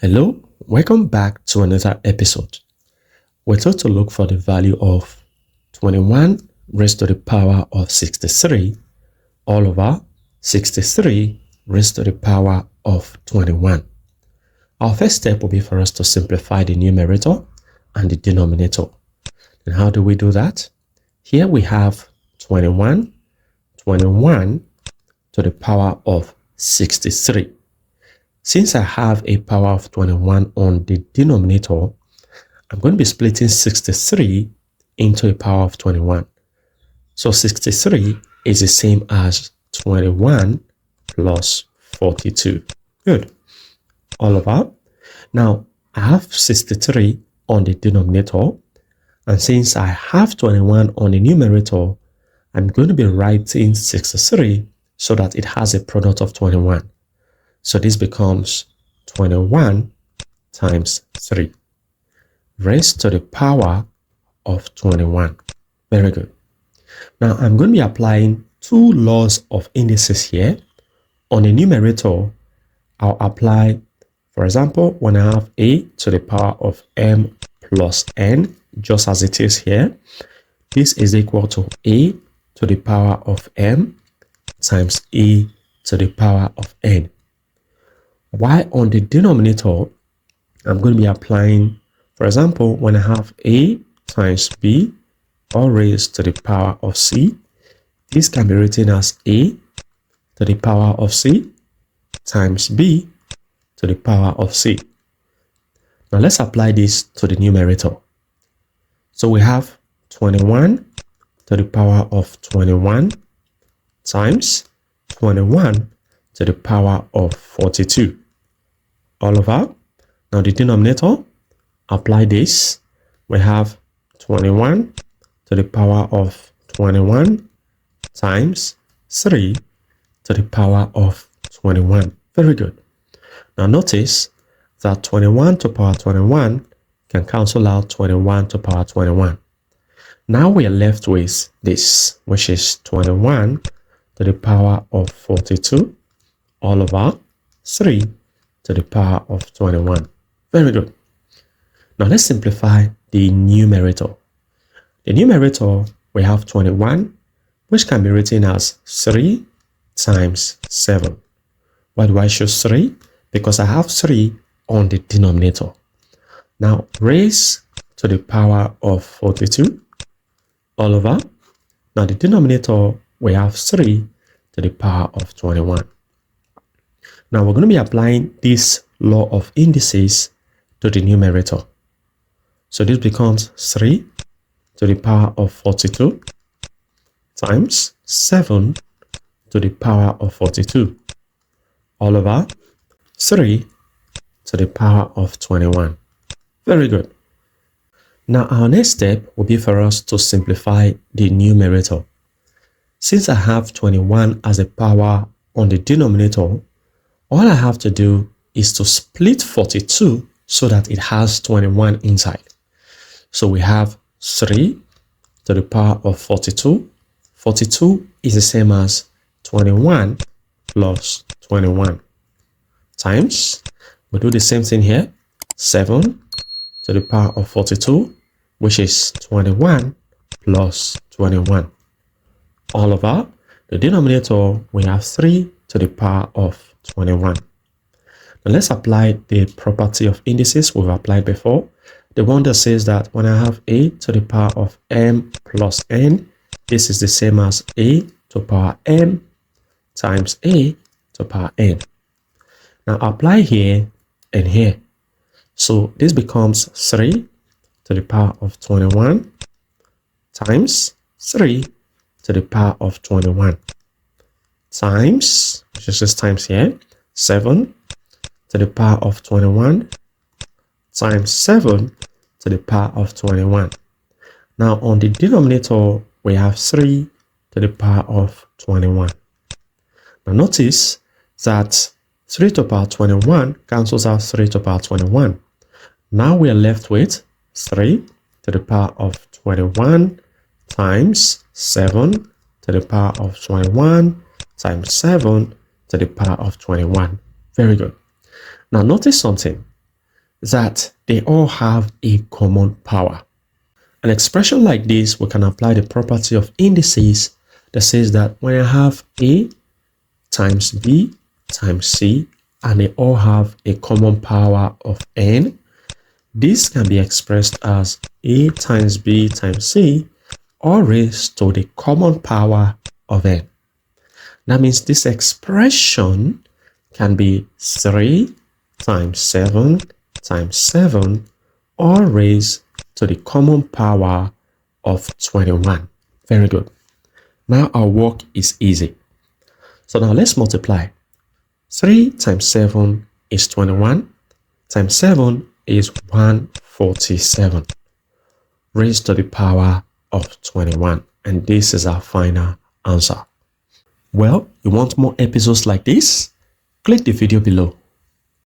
Hello, welcome back to another episode. We're taught to look for the value of 21 raised to the power of 63 all over 63 raised to the power of 21. Our first step will be for us to simplify the numerator and the denominator. And how do we do that? Here we have 21 to the power of 63. Since I have a power of 21 on the denominator, I'm going to be splitting 63 into a power of 21. So 63 is the same as 21 plus 42. Good. All over. Now, I have 63 on the denominator. And since I have 21 on the numerator, I'm going to be writing 63 so that it has a product of 21. So this becomes 21 times 3 raised to the power of 21. Very good. Now I'm going to be applying two laws of indices here. On the numerator, I'll apply, for example, when I have a to the power of m plus n, just as it is here, this is equal to a to the power of m times a to the power of n. While on the denominator, I'm going to be applying, for example, when I have a times b all raised to the power of c, this can be written as a to the power of c times b to the power of c. Now let's apply this to the numerator. So we have 21 to the power of 21 times 21 to the power of 42. All over. Now the denominator, apply this. We have 21 to the power of 21 times 3 to the power of 21. Very good. Now notice that 21 to power 21 can cancel out 21 to power 21. Now we are left with this, which is 21 to the power of 42 all over 3 to the power of 21. Very good. Now let's simplify the numerator. The numerator, we have 21, which can be written as 3 times 7. Why do I choose 3? Because I have 3 on the denominator. Now raise to the power of 42 all over. Now the denominator, we have 3 to the power of 21. Now we're going to be applying this law of indices to the numerator. So this becomes 3 to the power of 42 times 7 to the power of 42 all over 3 to the power of 21. Very good. Now our next step will be for us to simplify the numerator. Since I have 21 as a power on the denominator, all I have to do is to split 42 so that it has 21 inside. So we have 3 to the power of 42. 42 is the same as 21 plus 21 times, we do the same thing here, 7 to the power of 42, which is 21 plus 21. All over the denominator, we have 3 to the power of 21. Now let's apply the property of indices we've applied before. The one that says that when I have a to the power of m plus n, this is the same as a to power m times a to power n. Now apply here and here. So this becomes 3 to the power of 21 times 3 to the power of 21 times, which is just times here, 7 to the power of 21 times 7 to the power of 21. Now on the denominator, we have 3 to the power of 21. Now notice that 3 to the power 21 cancels out 3 to the power 21. Now we are left with 3 to the power of 21 times 7 to the power of 21 times 7 to the power of 21. Very good. Now notice something. that they all have a common power. An expression like this, we can apply the property of indices that says that when I have A times B times C and they all have a common power of n, this can be expressed as A times B times C all raised to the common power of n. That means this expression can be 3 times 7 times 7 all raised to the common power of 21. Very good. Now our work is easy. So now let's multiply. 3 times 7 is 21, times 7 is 147, raised to the power of 21. And this is our final answer. Well, you want more episodes like this? Click the video below.